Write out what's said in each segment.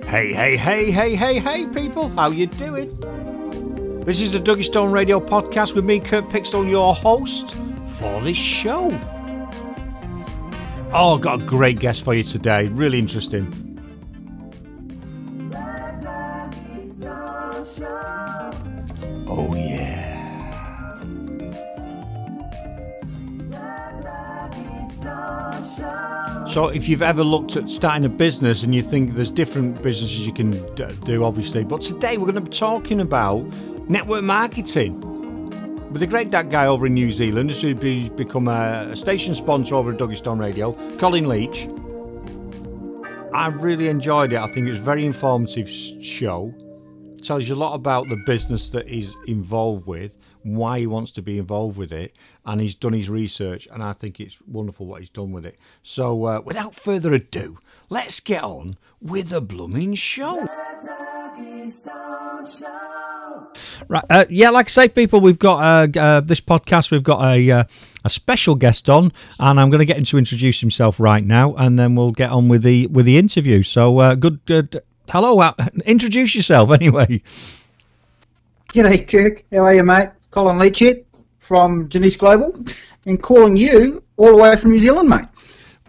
Hey, people, how you doing? This is the Duggystone Radio Podcast with me, Kirk Pickstone, your host for this show. Oh, I've got a great guest for you today, really interesting. Oh, yeah. So if you've ever looked at starting a business and you think there's different businesses you can do, obviously, but today we're going to be talking about network marketing with a great guy over in New Zealand who's become a station sponsor over at Duggystone Radio, Colin Leitch. I really enjoyed it. I think it was a very informative show. It tells you a lot about the business that he's involved with, why he wants to be involved with it, and he's done his research, and I think it's wonderful what he's done with it. So without further ado, let's get on with the blooming show. Right, yeah, like I say, people, we've got this podcast, we've got a special guest on, and I'm going to get him to introduce himself right now, and then we'll get on with the interview. So good. Hello, introduce yourself anyway. G'day, Kirk. How are you, mate? Colin Leitch here from Jeunesse&nbsp, and calling you all the way from New Zealand, mate.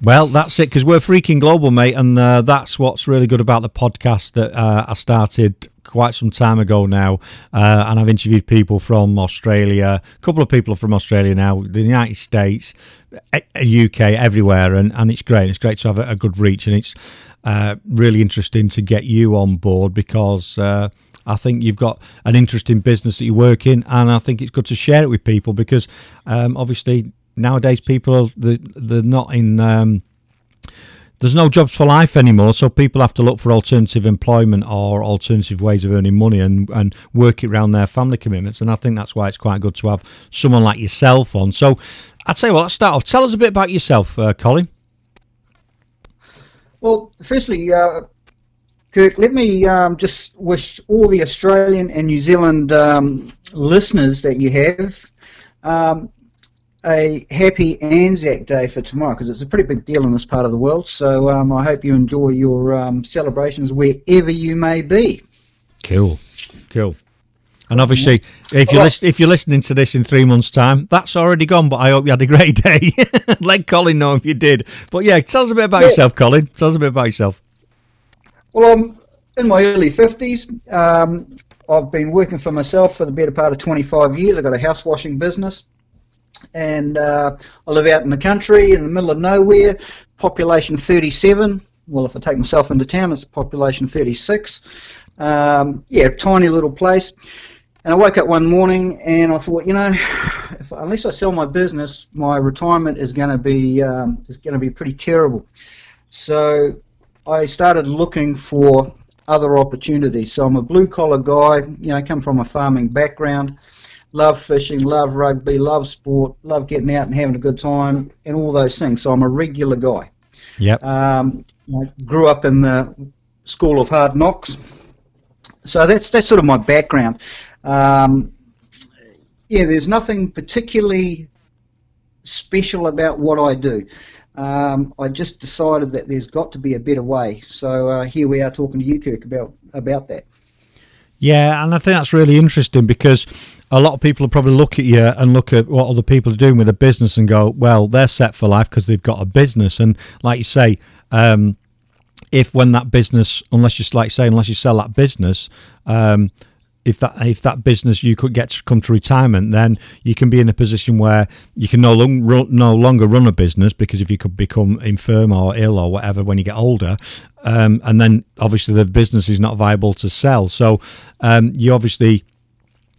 Well, that's it, because we're freaking global, mate, and that's what's really good about the podcast that I started quite some time ago now, and I've interviewed people from Australia, a couple of people from Australia now, the United States, UK, everywhere, and it's great. It's great to have a good reach, and it's really interesting to get you on board because I think you've got an interesting business that you work in, and I think it's good to share it with people because obviously nowadays people they're not in there's no jobs for life anymore, so people have to look for alternative employment or alternative ways of earning money and work it around their family commitments, and I think that's why it's quite good to have someone like yourself on. So I'd say, well, let's start off. Tell us a bit about yourself, Colin. Well, firstly, Kirk, let me just wish all the Australian and New Zealand listeners that you have a happy Anzac Day for tomorrow, because it's a pretty big deal in this part of the world. So I hope you enjoy your celebrations wherever you may be. Cool. And obviously, if you're listening to this in 3 months' time, that's already gone, but I hope you had a great day. Let Colin know if you did. But yeah, tell us a bit about yourself, Colin. Tell us a bit about yourself. Well, I'm in my early 50s. I've been working for myself for the better part of 25 years. I've got a house washing business. And I live out in the country, in the middle of nowhere, population 37. Well, if I take myself into town, it's population 36. Tiny little place. And I woke up one morning and I thought, unless I sell my business, my retirement is going to be pretty terrible. So I started looking for other opportunities. So I'm a blue-collar guy, I come from a farming background. Love fishing, love rugby, love sport, love getting out and having a good time, and all those things. So I'm a regular guy. Yep. I grew up in the school of hard knocks. So that's sort of my background. There's nothing particularly special about what I do. I just decided that there's got to be a better way. So here we are talking to you, Kirk, about that. Yeah, and I think that's really interesting because a lot of people will probably look at you and look at what other people are doing with a business and go, well, they're set for life because they've got a business. And like you say, if when that business, unless you sell that business, if that business you could get to come to retirement, then you can be in a position where you can no longer run a business, because if you could become infirm or ill or whatever when you get older, and then obviously the business is not viable to sell. So you obviously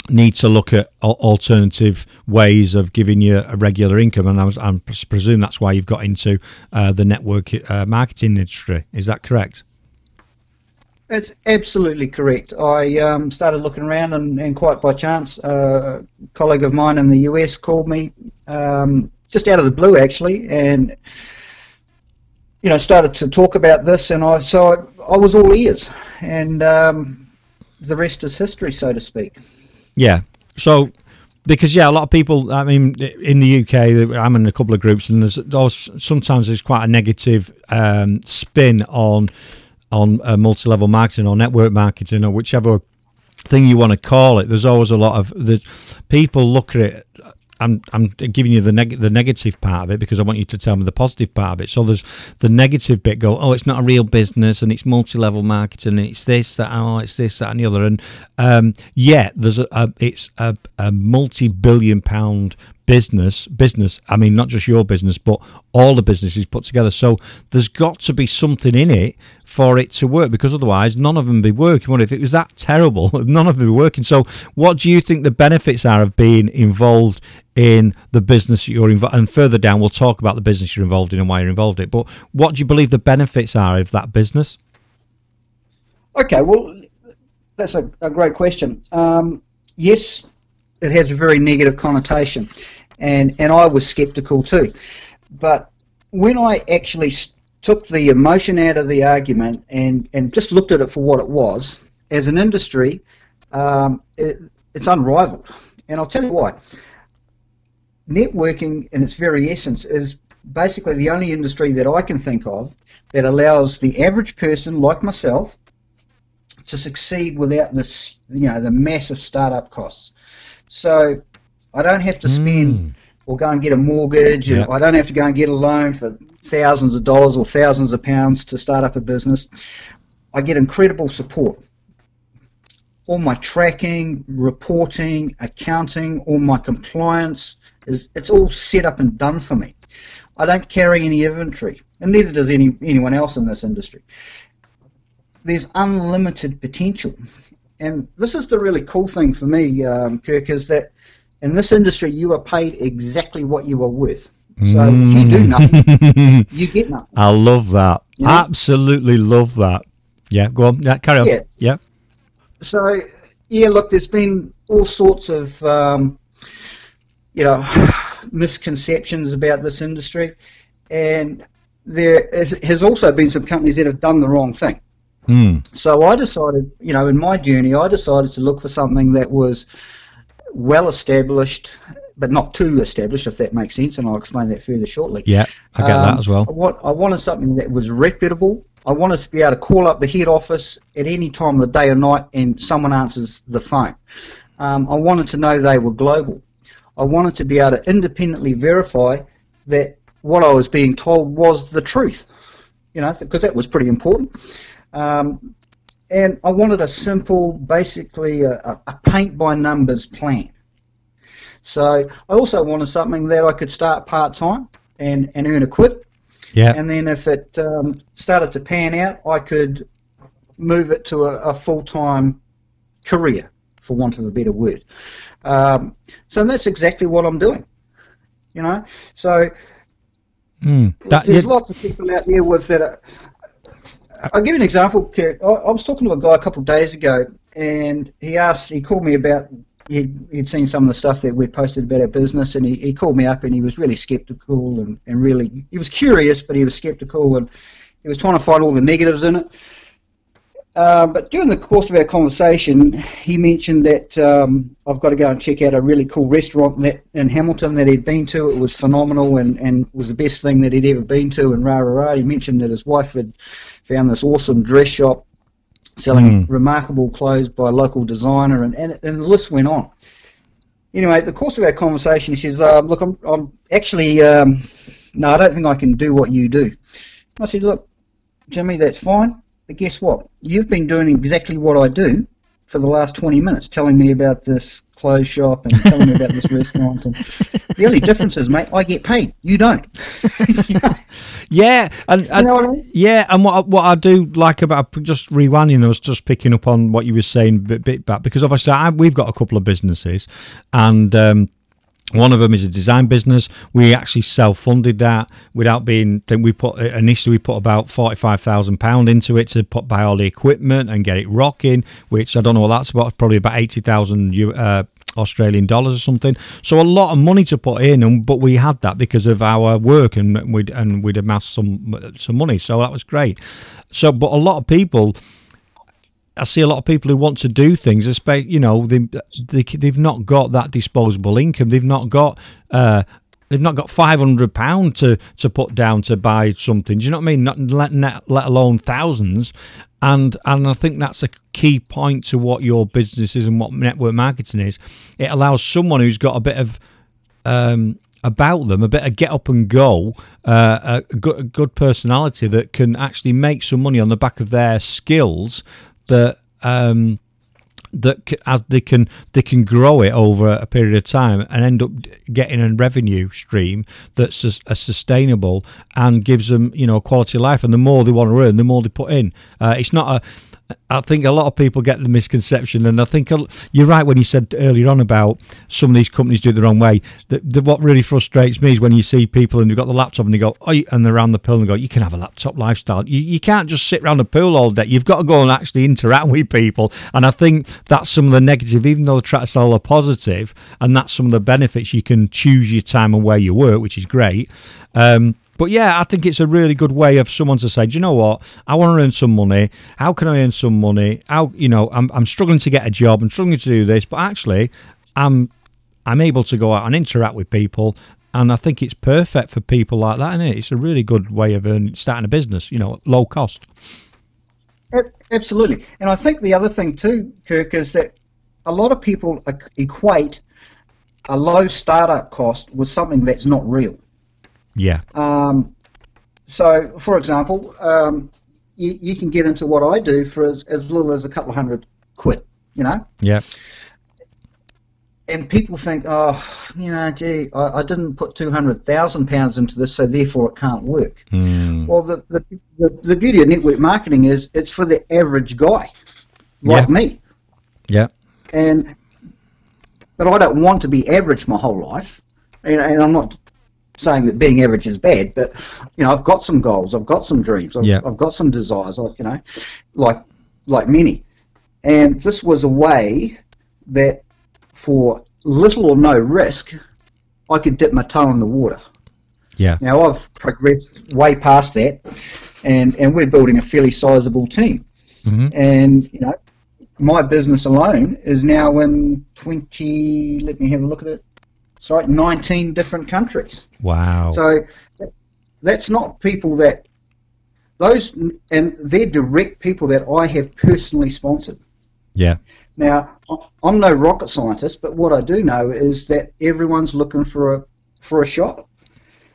need to look at alternative ways of giving you a regular income, and I presume that's why you've got into the network marketing industry. Is that correct? That's absolutely correct. I started looking around, and quite by chance, a colleague of mine in the US called me just out of the blue, actually, and started to talk about this, and I was all ears, and the rest is history, so to speak. Yeah. So Because a lot of people. I mean, in the UK, I'm in a couple of groups, and sometimes there's quite a negative spin on multi-level marketing or network marketing or whichever thing you want to call it. There's always a lot of the people look at it. I'm giving you the negative part of it because I want you to tell me the positive part of it. So there's the negative bit. Go, oh, it's not a real business, and it's multi-level marketing, and it's this, that, it's this, that, and the other. And there's it's a multi-billion-pound business. I mean, not just your business, but all the businesses put together. So there's got to be something in it for it to work, because otherwise none of them would be working. Well, if it was that terrible, none of them would be working. So what do you think the benefits are of being involved in the business you're involved? And further down, we'll talk about the business you're involved in and why you're involved in it. But what do you believe the benefits are of that business? Okay, well, that's a great question. Yes, it has a very negative connotation, and I was skeptical too. But when I actually took the emotion out of the argument and just looked at it for what it was, as an industry, it's unrivaled. And I'll tell you why. Networking, in its very essence, is basically the only industry that I can think of that allows the average person like myself to succeed without the massive startup costs. So I don't have to spend or go and get a mortgage, and I don't have to go and get a loan for thousands of dollars or thousands of pounds to start up a business. I get incredible support. All my tracking, reporting, accounting, all my compliance, it's all set up and done for me. I don't carry any inventory, and neither does anyone else in this industry. There's unlimited potential. And this is the really cool thing for me, Kirk, is that in this industry you are paid exactly what you are worth. So if you do nothing, you get nothing. I love that. You know? Absolutely love that. Yeah, go on. Yeah, carry on. Yeah. So, look, there's been all sorts of, misconceptions about this industry, and there has also been some companies that have done the wrong thing. So I decided, in my journey, I decided to look for something that was well established, but not too established, if that makes sense, and I'll explain that further shortly. Yeah, I get that as well. I wanted something that was reputable. I wanted to be able to call up the head office at any time of the day or night and someone answers the phone. I wanted to know they were global. I wanted to be able to independently verify that what I was being told was the truth, because that was pretty important. And I wanted a simple, basically a paint-by-numbers plan. So I also wanted something that I could start part-time and earn a quid. Yeah. And then if it started to pan out, I could move it to a full-time career, for want of a better word. So that's exactly what I'm doing. So there's lots of people out there with that. I'll give you an example, Kirk. I was talking to a guy a couple of days ago, and he called me about, he'd seen some of the stuff that we'd posted about our business, and he called me up, and he was really skeptical, and really, he was curious, but he was skeptical, and he was trying to find all the negatives in it. But during the course of our conversation, he mentioned that I've got to go and check out a really cool restaurant in Hamilton that he'd been to. It was phenomenal and was the best thing that he'd ever been to, and rah. He mentioned that his wife had found this awesome dress shop selling remarkable clothes by a local designer, and the list went on. Anyway, at the course of our conversation, he says, look, I'm actually, no, I don't think I can do what you do. I said, look, Jimmy, that's fine, but guess what? You've been doing exactly what I do for the last 20 minutes, telling me about this clothes shop and telling me about this restaurant. And the only difference is, mate, I get paid. You don't. Yeah, and you know what I mean? Yeah, and what I do like about just rewinding, I was just picking up on what you were saying bit back, because obviously we've got a couple of businesses, and one of them is a design business. We actually self-funded that without being. We put about £45,000 into it to buy all the equipment and get it rocking. Which I don't know what that's about. Probably about 80,000 Australian dollars or something. So a lot of money to put in, but we had that because of our work, and we'd amassed some money. So that was great. So, but a lot of people, I see a lot of people who want to do things, especially, you know, they've not got that disposable income. They've not got £500 to put down to buy something. Do you know what I mean? Not let alone thousands. And I think that's a key point to what your business is and what network marketing is. It allows someone who's got a bit of about them, a bit of get up and go, a good personality that can actually make some money on the back of their skills. That as they can grow it over a period of time and end up getting a revenue stream that's a sustainable and gives them, you know, a quality of life. And the more they want to earn, the more they put in. It's not I think a lot of people get the misconception, and I think you're right when you said earlier on about some of these companies do it the wrong way. What really frustrates me is when you see people and you've got the laptop and they go, oh, and they're around the pool and go, you can have a laptop lifestyle. You can't just sit around the pool all day. You've got to go and actually interact with people. And I think that's some of the negative, even though they try to sell a positive, and that's some of the benefits. You can choose your time and where you work, which is great. But yeah, I think it's a really good way of someone to say, do you know what? I want to earn some money. How can I earn some money? I'm struggling to get a job. I'm struggling to do this, but actually, I'm able to go out and interact with people, and I think it's perfect for people like that, isn't it? It's a really good way of starting a business, you know, at low cost. Absolutely, and I think the other thing too, Kirk, is that a lot of people equate a low startup cost with something that's not real. Yeah. So, for example, you can get into what I do for as little as a couple of £100, you know? Yeah. And people think, oh, you know, gee, I didn't put £200,000 into this, so therefore it can't work. Well, the beauty of network marketing is it's for the average guy, like me. Yeah. But I don't want to be average my whole life, and I'm not saying that being average is bad, but you know, I've got some goals, I've got some dreams, I've got some desires, you know, like many. And this was a way that for little or no risk, I could dip my toe in the water. Yeah. Now I've progressed way past that, and we're building a fairly sizable team. Mm-hmm. And you know, my business alone is now in 20. Let me have a look at it. Sorry, 19 different countries. Wow. So that's not people that and they're direct people that I have personally sponsored. Yeah. Now, I'm no rocket scientist, but what I do know is that everyone's looking for a shot.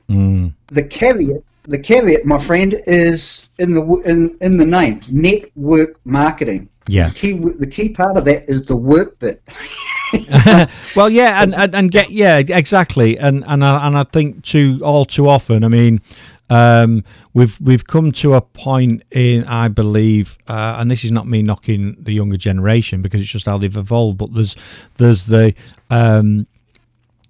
Mm. The caveat, my friend, is in the name, network marketing. Yeah. The key part of that is the work bit. Well, yeah, and get exactly, and I think too often. I mean, we've come to a point in, I believe, and this is not me knocking the younger generation because it's just how they've evolved. But there's the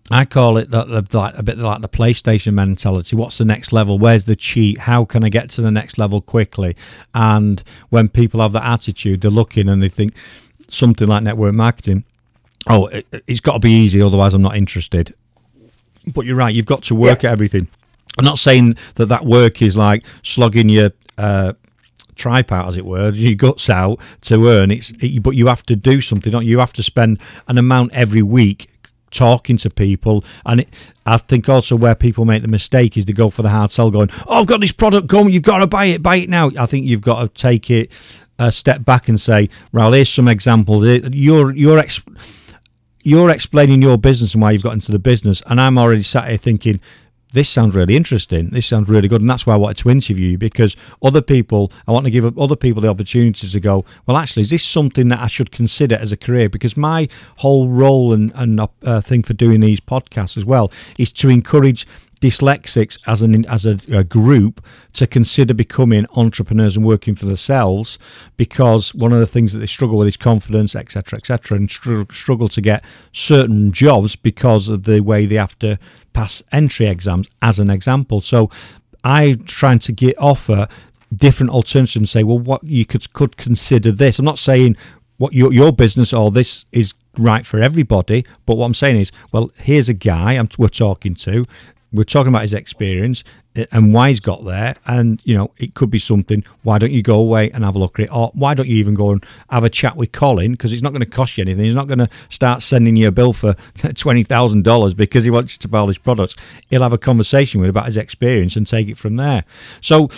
I call it a bit like the PlayStation mentality. What's the next level? Where's the cheat? How can I get to the next level quickly? And when people have that attitude, they're looking and they think something like network marketing, oh, it's got to be easy, otherwise I'm not interested. But you're right, you've got to work at everything. I'm not saying that work is like slogging your tripe out, as it were, your guts out to earn. But you have to do something, don't you? You have to spend an amount every week talking to people, and I think also where people make the mistake is they go for the hard sell, going, oh, I've got this product coming, you've got to buy it now. I think you've got to take it a step back and say, well, here's some examples. You're explaining your business and why you've got into the business, and I'm already sat here thinking, this sounds really interesting, this sounds really good, and that's why I wanted to interview you, because I want to give other people the opportunity to go, well, actually, is this something that I should consider as a career? Because my whole role and thing for doing these podcasts as well is to encourage dyslexics as a group to consider becoming entrepreneurs and working for themselves, because one of the things that they struggle with is confidence, etc., and struggle to get certain jobs because of the way they have to pass entry exams, as an example. So I'm trying to offer different alternatives and say, well, what you could consider this. I'm not saying what your business or this is right for everybody, but what I'm saying is, well, here's a guy we're talking to. We're talking about his experience and why he's got there. And, you know, it could be something. Why don't you go away and have a look at it? Or why don't you even go and have a chat with Colin? Because it's not going to cost you anything. He's not going to start sending you a bill for $20,000 because he wants you to buy all his products. He'll have a conversation with you about his experience and take it from there. So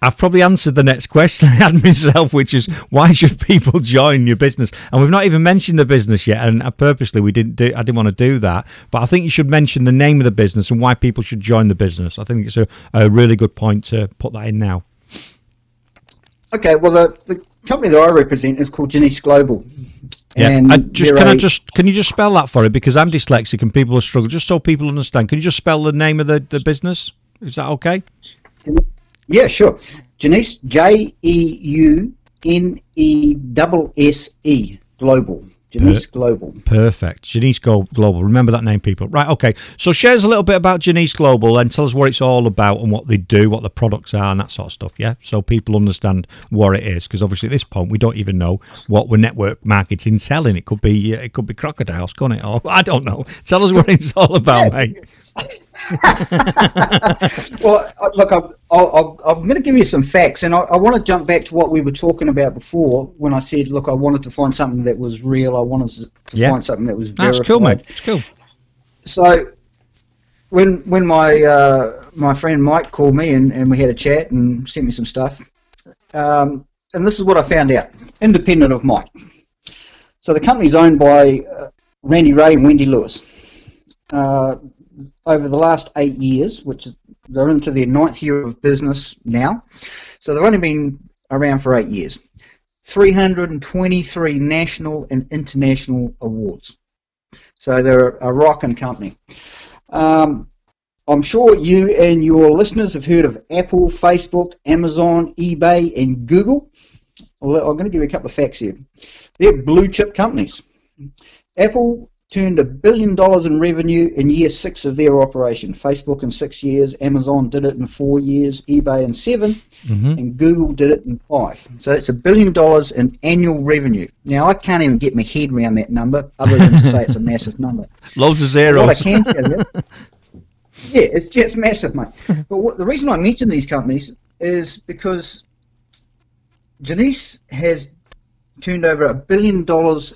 I've probably answered the next question I had myself, which is why should people join your business? And we've not even mentioned the business yet, and purposely I didn't want to do that. But I think you should mention the name of the business and why people should join the business. I think it's a really good point to put that in now. Okay, well, the company that I represent is called Jeunesse Global. Yeah, and can you just spell that for me, because I'm dyslexic and people struggle, just so people understand. Can you just spell the name of the business? Is that okay? Yeah, sure. Jeunesse, Jeunesse, Global. Jeunesse Global. Perfect. Jeunesse Global. Remember that name, people. Right, okay. So share us a little bit about Jeunesse Global and tell us what it's all about and what they do, what the products are and that sort of stuff, yeah? So people understand what it is, because obviously at this point we don't even know what we're network marketing selling. It could be crocodiles, can't it? Or I don't know. Tell us what it's all about, mate. Well, look, I'm going to give you some facts, and I want to jump back to what we were talking about before when I said, look, I wanted to find something that was real. I wanted to find something that was verified. That's cool, mate. It's cool. So when my friend Mike called me and we had a chat and sent me some stuff, and this is what I found out, independent of Mike. So the company's owned by Randy Ray and Wendy Lewis. Over the last 8 years, which they're into their 9th year of business now, so they've only been around for 8 years. 323 national and international awards. So they're a rocking company. I'm sure you and your listeners have heard of Apple, Facebook, Amazon, eBay, and Google. Well, I'm going to give you a couple of facts here. They're blue chip companies. Apple turned $1 billion in revenue in year 6 of their operation. Facebook in 6 years, Amazon did it in 4 years, eBay in 7, and Google did it in 5. So it's $1 billion in annual revenue. Now, I can't even get my head around that number, other than to say it's a massive number. Loads of zeros. What I can tell you, yeah, it's just massive, mate. But the reason I mention these companies is because Jeunesse has turned over $1 billion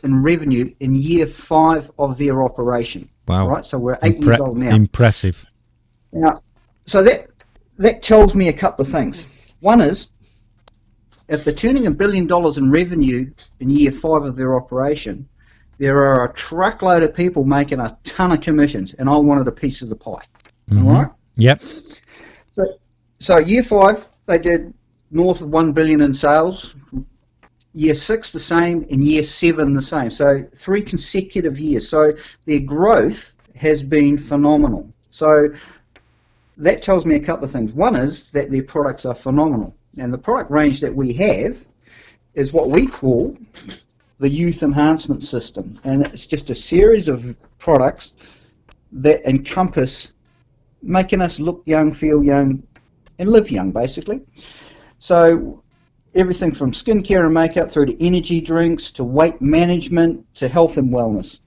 in revenue in year 5 of their operation. Wow! Right, so we're 8 years old now. Impressive. Now, so that tells me a couple of things. One is, if they're turning $1 billion in revenue in year 5 of their operation, there are a truckload of people making a ton of commissions, and I wanted a piece of the pie. All right? Yep. So year 5, they did north of $1 billion in sales. Year 6 the same, and year 7 the same. So 3 consecutive years. So their growth has been phenomenal. So that tells me a couple of things. One is that their products are phenomenal. And the product range that we have is what we call the Youth Enhancement System. And it's just a series of products that encompass making us look young, feel young, and live young, basically. So everything from skincare and makeup through to energy drinks to weight management to health and wellness.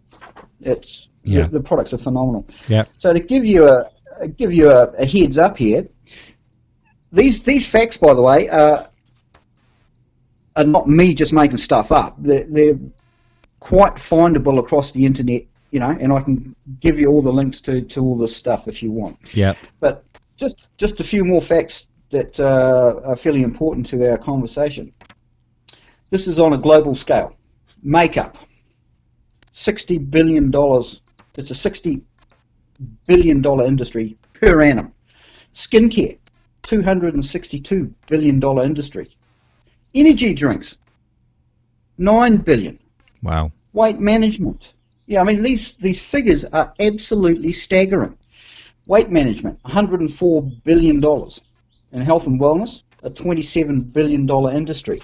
The products are phenomenal. Yeah. So to give you a heads up here, these facts, by the way, are not me just making stuff up. They're quite findable across the internet, you know, and I can give you all the links to all this stuff if you want. Yeah. But just a few more facts that are fairly important to our conversation. This is on a global scale. Makeup, $60 billion. It's a $60 billion industry per annum. Skincare, $262 billion industry. Energy drinks, $9 billion. Wow. Weight management. Yeah, I mean, these figures are absolutely staggering. Weight management, $104 billion. And health and wellness, a $27 billion industry.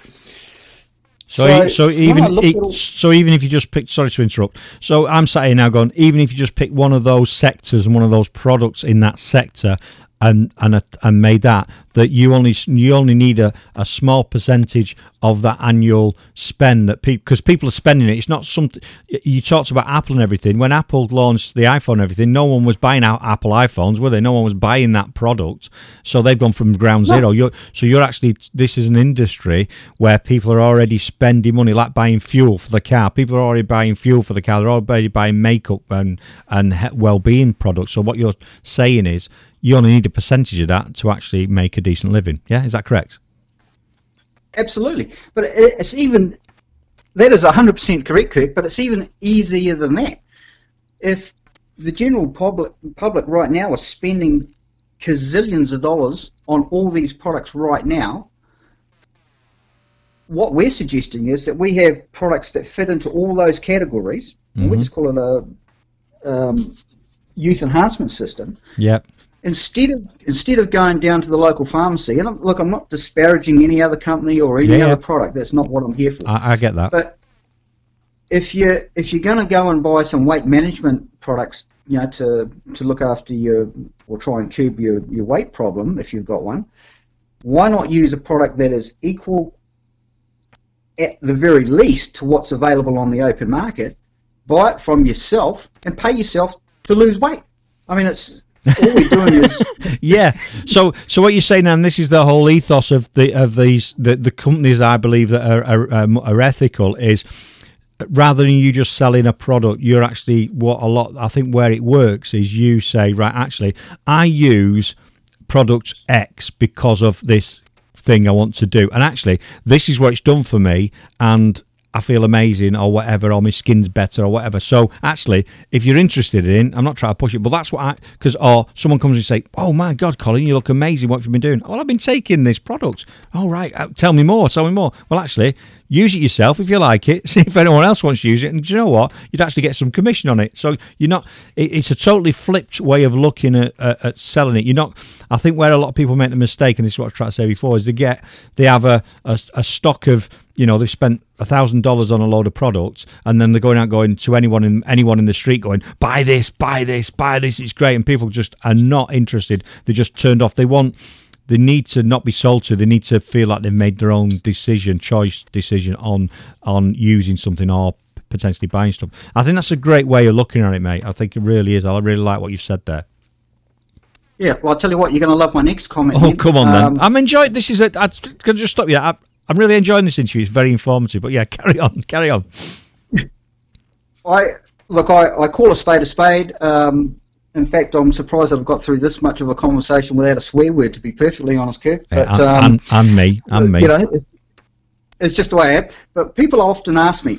So even if you just pick, sorry to interrupt. So I'm sat here now going, even if you just pick one of those sectors and one of those products in that sector, and made that you only need a small percentage of that annual spend that because people are spending it. It's not something you talked about Apple and everything. When Apple launched the iPhone and everything, no one was buying out Apple iPhones, were they? No one was buying that product, so they've gone from ground zero. You're actually, this is an industry where people are already spending money, like buying fuel for the car. People are already buying fuel for the car. They're already buying makeup and well-being products. So what you're saying is, you only need a percentage of that to actually make a decent living. Yeah, is that correct? Absolutely. But it's even, that is 100% correct, Kirk, but it's even easier than that. If the general public right now is spending gazillions of dollars on all these products right now, what we're suggesting is that we have products that fit into all those categories, and we just call it a youth enhancement system. Yeah. Instead of going down to the local pharmacy, and look, I'm not disparaging any other company or any other product. That's not what I'm here for. I get that. But if you're going to go and buy some weight management products, to look after or try and curb your weight problem, if you've got one, why not use a product that is equal, at the very least, to what's available on the open market? Buy it from yourself and pay yourself to lose weight. I mean, it's all we're doing is So what you're saying, and this is the whole ethos of the companies, I believe, that are ethical, is rather than you just selling a product, you're actually I think where it works is you say, right, actually, I use product X because of this thing I want to do, and actually this is what it's done for me, and I feel amazing, or whatever, or my skin's better, or whatever. So actually, if you're interested in, I'm not trying to push it, but that's what or someone comes and say, oh my God, Colin, you look amazing, what have you been doing? Well, I've been taking this product. Oh, right, tell me more. Well, actually, use it yourself if you like it, see if anyone else wants to use it, and do you know what? You'd actually get some commission on it. So you're not, it's a totally flipped way of looking at selling it. You're not, I think where a lot of people make the mistake, and this is what I was trying to say before, is they have a stock of, they've spent $1,000 on a load of products, and then they're going to anyone in the street going, buy this, it's great, and people just are not interested. They're just turned off. They need to not be sold to. They need to feel like they've made their own choice decision on using something or potentially buying stuff. I think that's a great way of looking at it, mate. I think it really is. I really like what you've said there. Yeah, well, I'll tell you what, you're going to love my next comment. Oh, come on then. I'm enjoying this. I'm going to just stop you. I'm really enjoying this interview. It's very informative. But yeah, carry on. I call a spade a spade. In fact, I'm surprised I've got through this much of a conversation without a swear word, to be perfectly honest, Kirk. But, and me. It's just the way I am. But people often ask me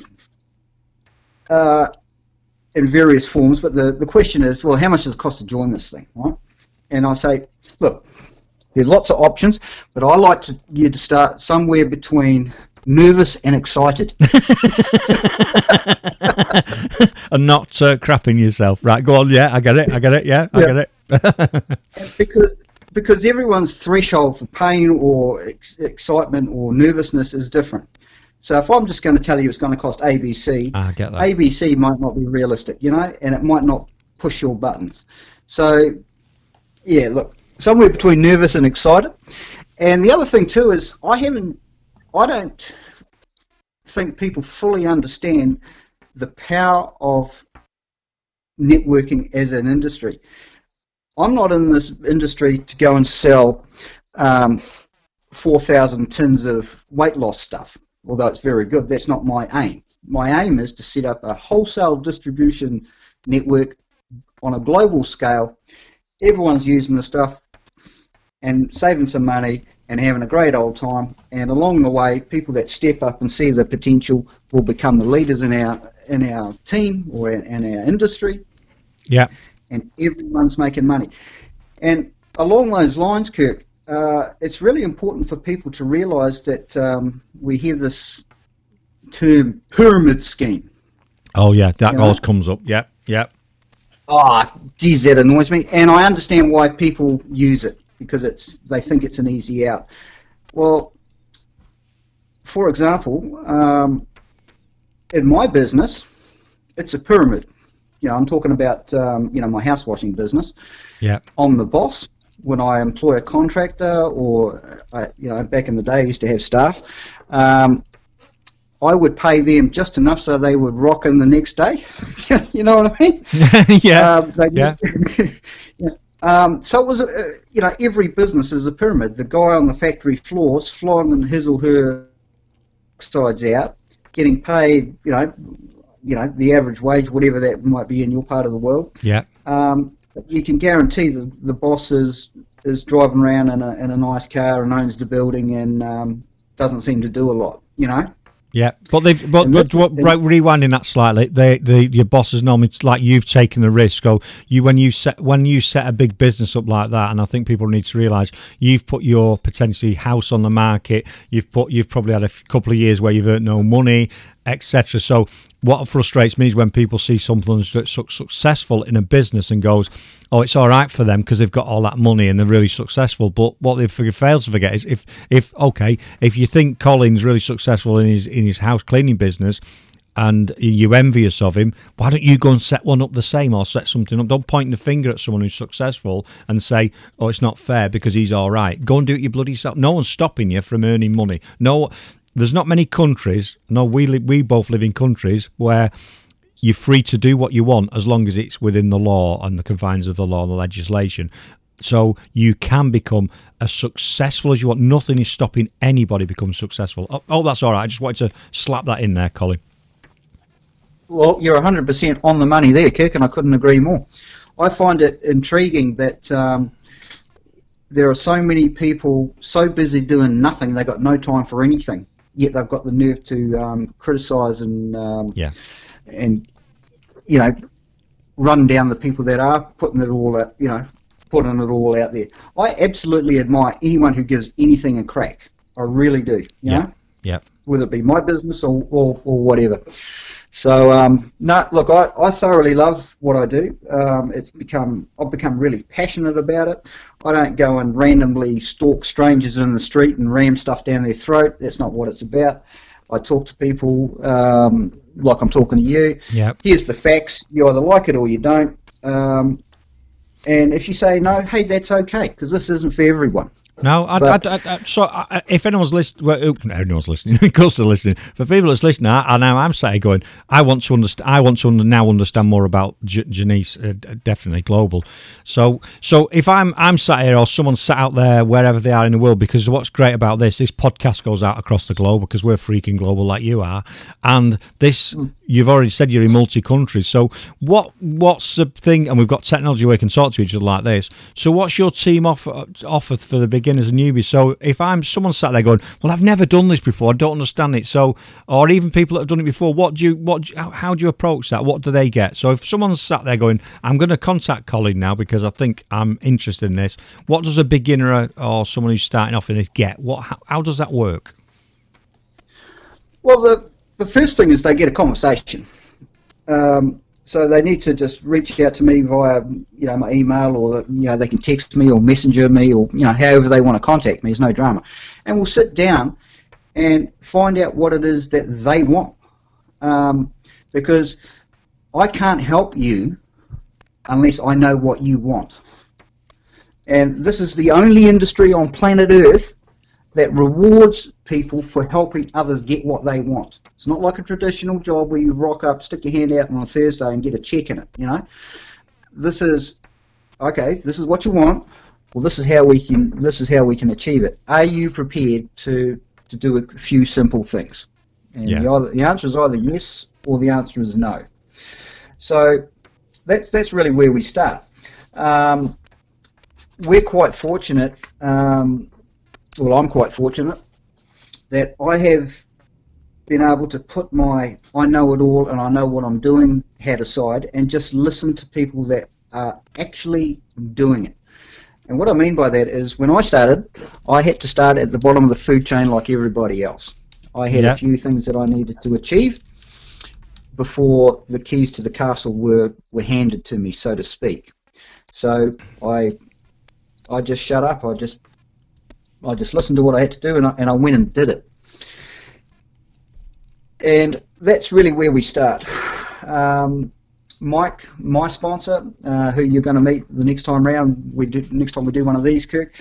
in various forms, but the question is, well, how much does it cost to join this thing, right? And I say, look, there's lots of options, but I like you to start somewhere between nervous and excited. And not crapping yourself. Right, go on, yeah, I get it, yeah, I get it. Because everyone's threshold for pain or excitement or nervousness is different. So if I'm just going to tell you it's going to cost ABC, I get that. ABC might not be realistic, and it might not push your buttons. So, yeah, look, somewhere between nervous and excited. And the other thing too is I don't think people fully understand the power of networking as an industry. I'm not in this industry to go and sell 4,000 tins of weight loss stuff, although it's very good. That's not my aim. My aim is to set up a wholesale distribution network on a global scale. Everyone's using the stuff and saving some money and having a great old time, and along the way, people that step up and see the potential will become the leaders in our team or in our industry. Yeah. And everyone's making money. And along those lines, Kirk, it's really important for people to realise that we hear this term pyramid scheme. Oh yeah, that always comes up. Yep. Oh, geez, that annoys me, and I understand why people use it, because they think it's an easy out. Well, for example, in my business, it's a pyramid. I'm talking about my house washing business. Yeah. I'm the boss, when I employ a contractor, or back in the day I used to have staff, I would pay them just enough so they would rock in the next day. You know what I mean? So it was, every business is a pyramid. The guy on the factory floors flogging his or her sides out, getting paid, the average wage, whatever that might be in your part of the world. Yeah. You can guarantee that the boss is driving around in a nice car and owns the building and doesn't seem to do a lot. Yeah, but rewinding that slightly, your bosses normally, like, you've taken the risk. So when you set a big business up like that, and I think people need to realise you've put your potentially house on the market. You've probably had a couple of years where you've earned no money, etc. So what frustrates me is when people see something that's successful in a business and goes, oh, it's all right for them because they've got all that money and they're really successful. But what they fail to forget is if you think Colin's really successful in his house cleaning business and you're envious of him, why don't you go and set one up the same, or set something up? Don't point the finger at someone who's successful and say, oh, it's not fair because he's all right. Go and do it your bloody self. No one's stopping you from earning money. No. There's not many countries, no, we both live in countries where you're free to do what you want as long as it's within the law and the confines of the law and the legislation. So you can become as successful as you want. Nothing is stopping anybody becoming successful. Oh, that's all right. I just wanted to slap that in there, Colin. Well, you're 100% on the money there, Kirk, and I couldn't agree more. I find it intriguing that there are so many people so busy doing nothing, they've got no time for anything. Yet they've got the nerve to criticise and run down the people that are putting it all out, putting it all out there. I absolutely admire anyone who gives anything a crack. I really do. You know? Yeah. Whether it be my business or whatever. So look, I thoroughly love what I do. I've become really passionate about it. I don't go and randomly stalk strangers in the street and ram stuff down their throat. That's not what it's about. I talk to people like I'm talking to you. Yep. Here's the facts. You either like it or you don't. And if you say no, hey, that's okay, because this isn't for everyone. No, if anyone's listening, well, everyone's listening. Of course they're listening. For people that's listening, I'm sat here going, I want to now understand more about Jeunesse, definitely global. So if I'm sat here, or someone's sat out there wherever they are in the world, because what's great about this podcast goes out across the globe because we're freaking global like you are, and this. You've already said you're in multi-countries. So what's the thing? And we've got technology where we can talk to each other like this. So what's your team offer for the beginners and newbies? So if someone sat there going, well, I've never done this before, I don't understand it. So, or even people that have done it before, how do you approach that? What do they get? So if someone's sat there going, I'm going to contact Colin now because I think I'm interested in this. What does a beginner or someone who's starting off in this get? How does that work? Well, the first thing is they get a conversation. So they need to just reach out to me via, my email, or they can text me or messenger me, or however they want to contact me. There's no drama, and we'll sit down and find out what it is that they want. Because I can't help you unless I know what you want. And this is the only industry on planet Earth that rewards people for helping others get what they want. It's not like a traditional job where you rock up, stick your hand out on a Thursday and get a check in it, This is, okay, this is what you want. Well, this is how we can achieve it. Are you prepared to do a few simple things? And the answer is either yes or the answer is no. So that's really where we start. We're quite fortunate, well, I'm quite fortunate that I have been able to put my I know it all and I know what I'm doing hat aside and just listen to people that are actually doing it. And what I mean by that is when I started, I had to start at the bottom of the food chain like everybody else. I had a few things that I needed to achieve before the keys to the castle were handed to me, so to speak. So I just shut up. I just listened to what I had to do, and I went and did it. And that's really where we start. Mike, my sponsor, who you're going to meet the next time round, next time we do one of these, Kirk,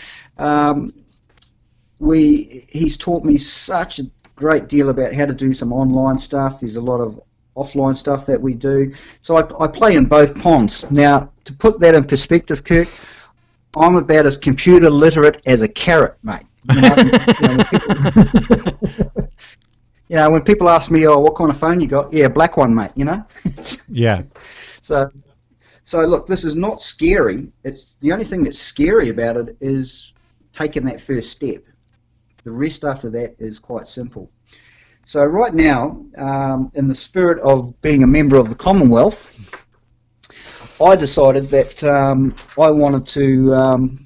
he's taught me such a great deal about how to do some online stuff. There's a lot of offline stuff that we do. So I play in both ponds. Now, to put that in perspective, Kirk, I'm about as computer literate as a carrot, mate. When people ask me, oh, what kind of phone you got? Yeah, black one, mate, Yeah. So look, this is not scary. It's the only thing that's scary about it is taking that first step. The rest after that is quite simple. So right now, in the spirit of being a member of the Commonwealth, I decided that I wanted to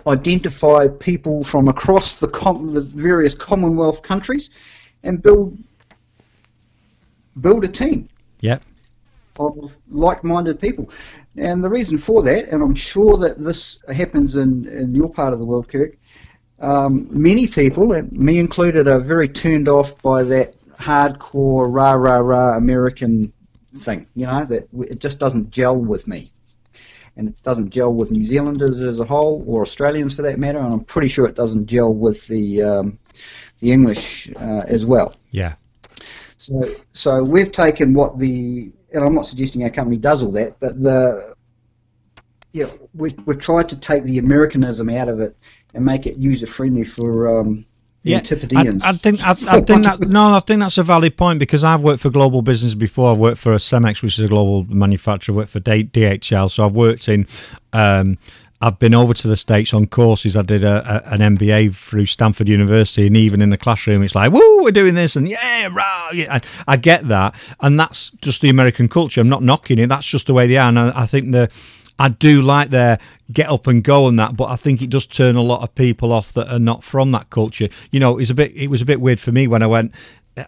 identify people from across the various Commonwealth countries and build a team. Yep. Of like-minded people. And the reason for that, and I'm sure that this happens in your part of the world, Kirk, many people, and me included, are very turned off by that hardcore rah-rah-rah American thing, that it just doesn't gel with me. And it doesn't gel with New Zealanders as a whole, or Australians for that matter, and I'm pretty sure it doesn't gel with the English as well. Yeah. So we've taken and I'm not suggesting our company does all that, but we've tried to take the Americanism out of it and make it user friendly for the Antipodeans. I think that's a valid point, because I've worked for global business before. I've worked for Cemex, which is a global manufacturer. I've worked for DHL, so I've worked in. I've been over to the States on courses. I did an MBA through Stanford University, and even in the classroom, it's like, woo, we're doing this, and yeah, rah, yeah. I get that, and that's just the American culture. I'm not knocking it. That's just the way they are, and I think I do like their get up and go and that, but I think it does turn a lot of people off that are not from that culture. It was a bit weird for me when I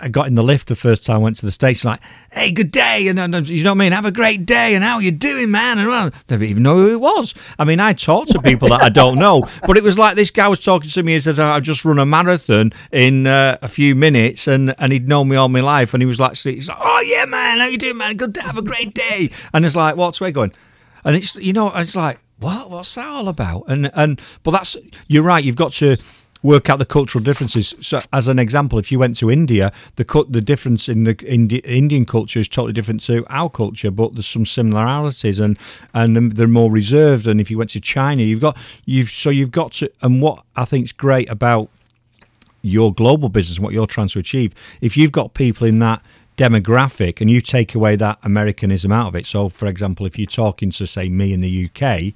got in the lift the first time I went to the States, like, hey, good day, and you know what I mean, have a great day, and how you doing, man? And I didn't even know who it was. I mean, I talk to people that I don't know, but it was like this guy was talking to me. He says, I've just run a marathon in a few minutes, and he'd known me all my life, and he's like, oh yeah, man, how you doing, man? Good day, have a great day. And it's like, what's we going? And it's, it's like, what's that all about? But you're right, you've got to work out the cultural differences. So, as an example, if you went to India, the difference in the Indian culture is totally different to our culture, but there's some similarities, and they're more reserved. And if you went to China, you've got to. And what I think is great about your global business, what you're trying to achieve, if you've got people in that demographic and you take away that Americanism out of it. So, for example, if you're talking to, say, me in the UK,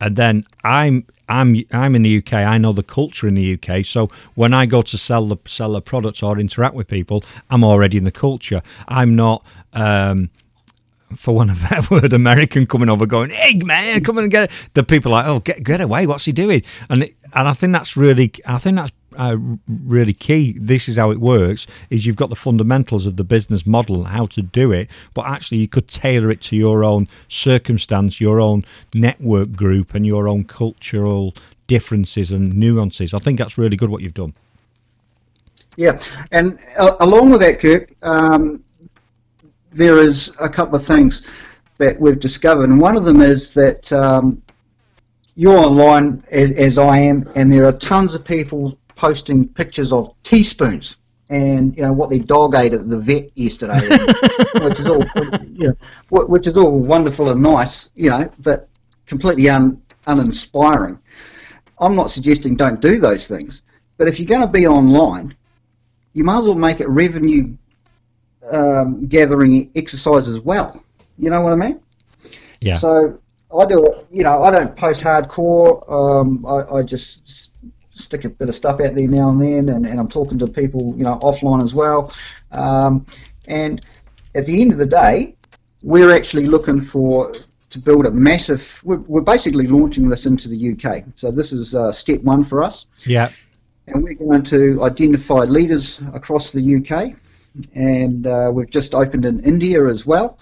and then I'm in the UK, I know the culture in the UK, so when I go to sell the products or interact with people, I'm already in the culture. I'm not, for one of that word, American coming over going, hey man, come and get it. The people are like, oh, get away, what's he doing? And I think that's really key. This is how it works, is you've got the fundamentals of the business model and how to do it, but actually you could tailor it to your own circumstance, your own network group, and your own cultural differences and nuances. I think that's really good what you've done. Yeah, and along with that, Kirk, there is a couple of things that we've discovered, and one of them is that you're online as I am, and there are tons of people posting pictures of teaspoons and what their dog ate at the vet yesterday, which is all wonderful and nice, but completely uninspiring. I'm not suggesting don't do those things, but if you're going to be online, you might as well make it revenue gathering exercise as well. You know what I mean? Yeah. So I do it. I don't post hardcore. I just stick a bit of stuff out there now and then, and I'm talking to people, offline as well. And at the end of the day, we're actually looking to build a massive. We're basically launching this into the UK. So this is step one for us. Yeah. And we're going to identify leaders across the UK, and we've just opened in India as well.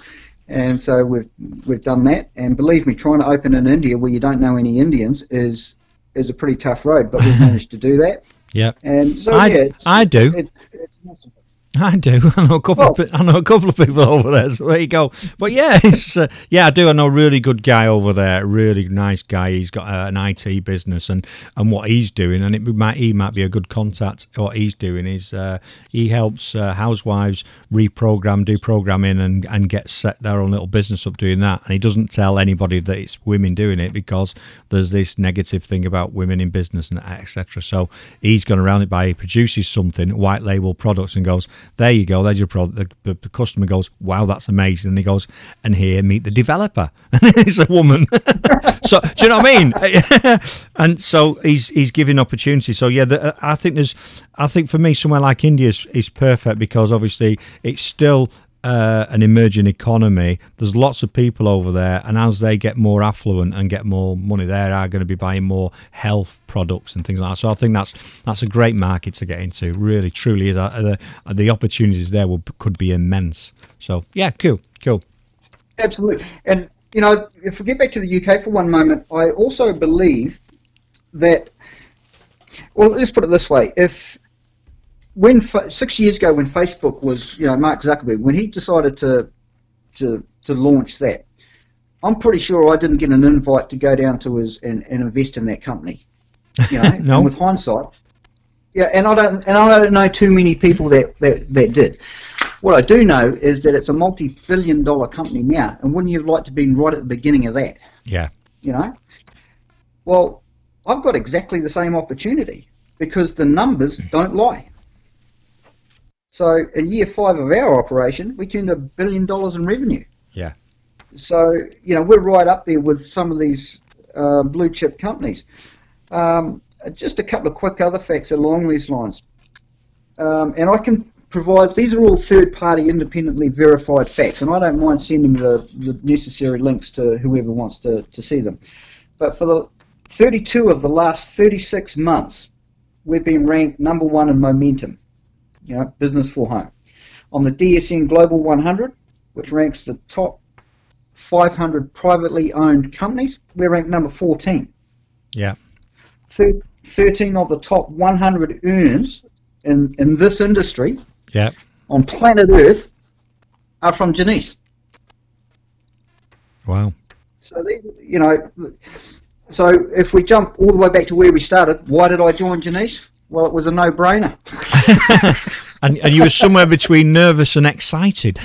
And so we've done that, and believe me, trying to open in India where you don't know any Indians is a pretty tough road, but we've managed to do that. Yeah. And so I do. It's awesome. I do. I know a couple of people over there. So there you go. But yeah, it's I do. I know a really good guy over there. A really nice guy. He's got an IT business, and what he's doing, and he might be a good contact. What he's doing is he helps housewives do programming, and get set their own little business up doing that. And he doesn't tell anybody that it's women doing it, because there's this negative thing about women in business and etc. So he's gone around it by he produces something, white label products, and goes, there you go, there's your product. The customer goes, wow, that's amazing. And he goes, and here, meet the developer. And it's a woman. So, do you know what I mean? And so he's giving opportunity. So, yeah, I think for me, somewhere like India is perfect, because obviously it's still an emerging economy. There's lots of people over there, and as they get more affluent and get more money, they are going to be buying more health products and things like that. So I think that's a great market to get into. Really, truly is. The opportunities there could be immense. So yeah, cool. Absolutely. And if we get back to the UK for one moment, I also believe that. Well, let's put it this way: when 6 years ago, when Facebook was, Mark Zuckerberg, when he decided to launch that, I'm pretty sure I didn't get an invite to go down to his and invest in that company. No. And with hindsight, and I don't know too many people that did. What I do know is that it's a multi-billion-dollar company now, and wouldn't you have liked to have been right at the beginning of that? Yeah. Well, I've got exactly the same opportunity, because the numbers don't lie. So in year 5 of our operation, we turned $1 billion in revenue. Yeah. So, we're right up there with some of these blue chip companies. Just a couple of quick other facts along these lines. And I can provide, these are all third-party independently verified facts, and I don't mind sending the necessary links to whoever wants to see them. But for the 32 of the last 36 months, we've been ranked number 1 in momentum. Business for home. On the DSN Global 100, which ranks the top 500 privately owned companies, we're ranked number 14. Yeah. 13 of the top 100 earners in this industry, on planet Earth, are from Jeunesse. Wow. So so if we jump all the way back to where we started, why did I join Jeunesse? Well, it was a no-brainer. and you were somewhere between nervous and excited.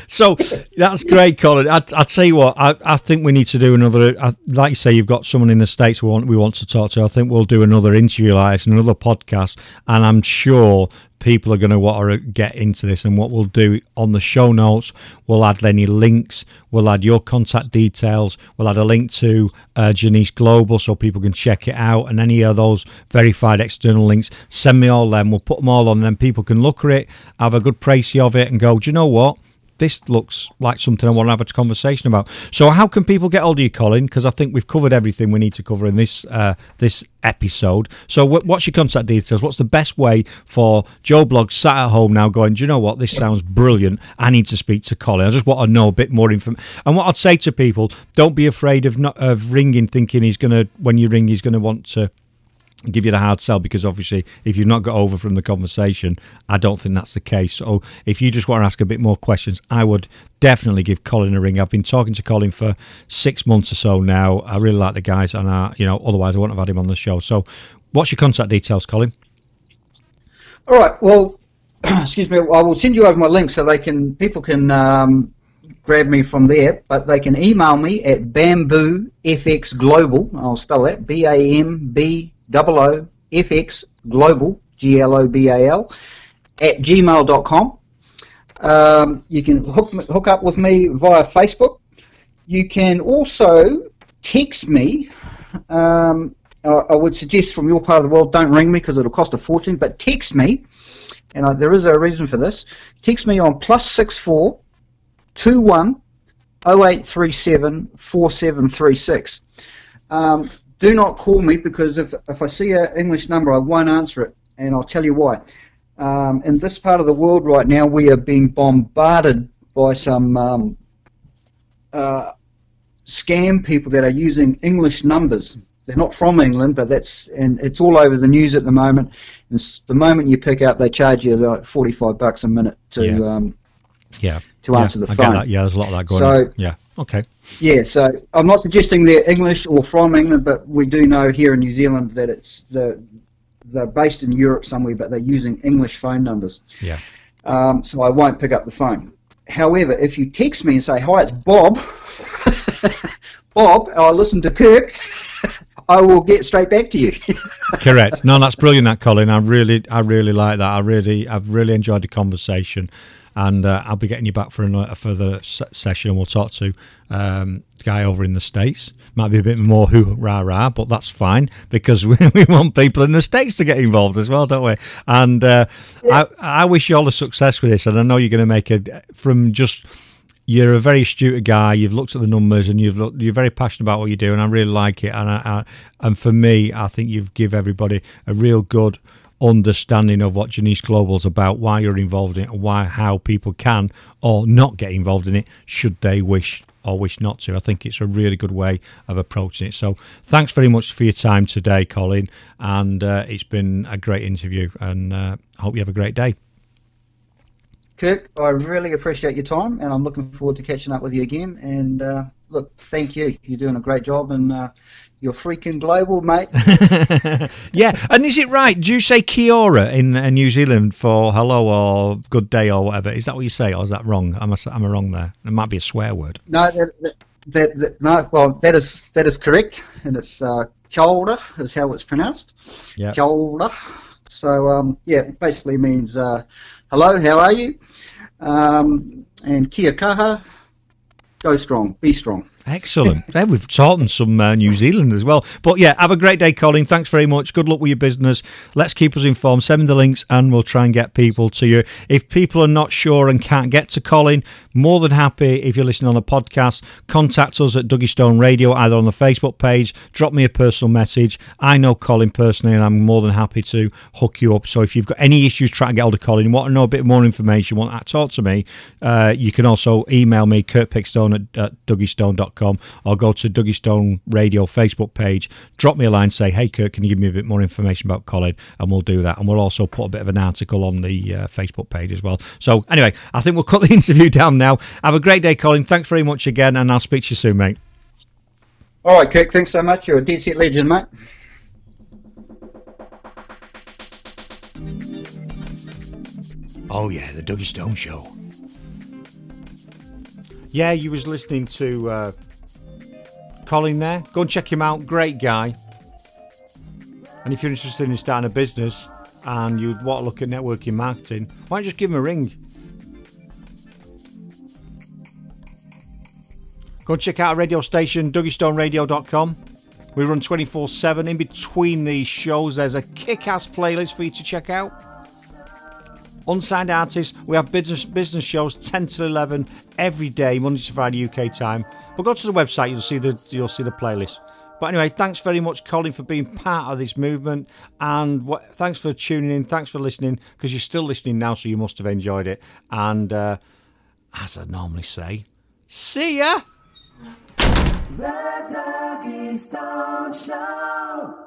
So that's great, Colin. I tell you what, I think we need to do another. Like you say, you've got someone in the States we want to talk to. I think we'll do another interview like this, another podcast, and I'm sure people are going to want to get into this. And what we'll do on the show notes, we'll add any links, we'll add your contact details, we'll add a link to Jeunesse Global so people can check it out, and any of those verified external links, send me all them. We'll put them all on, and then people can look at it, have a good précis of it, and go, do you know what? This looks like something I want to have a conversation about. So how can people get hold of you, Colin? Because I think we've covered everything we need to cover in this episode. So what's your contact details? What's the best way for Joe Bloggs sat at home now going, do you know what? This sounds brilliant. I need to speak to Colin. I just want to know a bit more information. And what I'd say to people, don't be afraid of ringing thinking when you ring, he's going to want to give you the hard sell, because obviously if you've not got over from the conversation, I don't think that's the case. So if you just want to ask a bit more questions, I would definitely give Colin a ring. I've been talking to Colin for 6 months or so now. I really like the guys, and otherwise I wouldn't have had him on the show. So what's your contact details, Colin? All right, well, excuse me, I will send you over my link so people can grab me from there, but they can email me at bamboofxglobal, I'll spell that, BAMBOOFX Global, @gmail.com. You can hook up with me via Facebook. You can also text me. I would suggest from your part of the world, don't ring me because it'll cost a fortune, but text me, and there is a reason for this. Text me on +64 21 0837 4736. Do not call me, because if I see an English number, I won't answer it, and I'll tell you why. In this part of the world right now, we are being bombarded by some scam people that are using English numbers they're not from England, but and it's all over the news at the moment. And the moment you pick up, they charge you like $45 a minute to answer the phone. I get that. Yeah, there's a lot of that going on. Yeah, okay. Yeah, so I'm not suggesting they're English or from England, but we do know here in New Zealand that they're based in Europe somewhere, but they're using English phone numbers. Yeah. So I won't pick up the phone. However, if you text me and say, "Hi, it's Bob," Bob, I listen to Kirk, I will get straight back to you. Correct. No, that's brilliant, that, Colin. I really like that. I've really enjoyed the conversation, and I'll be getting you back for a further session, and we'll talk to the guy over in the States. Might be a bit more hoo-rah-rah, but that's fine, because we want people in the States to get involved as well, don't we? And I wish you all the success with this, and I know you're going to you're a very astute guy. You've looked at the numbers, and you're very passionate about what you do, and I really like it. And for me, I think you give everybody a real good understanding of what Jeunesse&nbsp is about, why you're involved in it, and how people can or not get involved in it should they wish or wish not to. I think it's a really good way of approaching it. So thanks very much for your time today, Colin, and it's been a great interview, and I hope you have a great day. Kirk, I really appreciate your time, and I'm looking forward to catching up with you again. And look, thank you. You're doing a great job, and you're freaking global, mate. Yeah, and is it right? Do you say kia ora in New Zealand for hello or good day or whatever? Is that what you say, or is that wrong? Am I wrong there? It might be a swear word. No, no. Well, that is correct, and it's kia ora is how it's pronounced. Yeah. Kia ora. So it basically means hello, how are you? And kia kaha, go strong, be strong. Excellent. We've taught them some New Zealand as well. But yeah, have a great day, Colin. Thanks very much. Good luck with your business. Let's keep us informed. Send me the links and we'll try and get people to you. If people are not sure and can't get to Colin, more than happy, if you're listening on a podcast, contact us at Duggystone Radio, either on the Facebook page, drop me a personal message. I know Colin personally, and I'm more than happy to hook you up. So if you've got any issues trying to get hold of Colin, want to know a bit more information, want to talk to me, you can also email me, Kirk Pickstone at Duggystone.com. Or go to Duggystone Radio Facebook page, drop me a line, say, hey Kirk, can you give me a bit more information about Colin, and we'll do that. And we'll also put a bit of an article on the Facebook page as well. So anyway, I think we'll cut the interview down now. Have a great day, Colin. Thanks very much again, and I'll speak to you soon, mate. All right, Kirk, thanks so much. You're a dead set legend, mate. Oh yeah, the Duggystone Show. Yeah, you was listening to Colin there. Go and check him out. Great guy. And if you're interested in starting a business and you want to look at networking marketing, why don't you just give him a ring? Go and check out our radio station, duggystoneradio.com. We run 24/7. In between these shows, there's a kick-ass playlist for you to check out. Unsigned artists, we have business shows 10 to 11 every day, Monday to Friday UK time. But go to the website, you'll see the playlist. But anyway, thanks very much, Colin, for being part of this movement, and thanks for tuning in, thanks for listening, because you're still listening now, so you must have enjoyed it. And as I normally say, see ya. The Duggystone Show.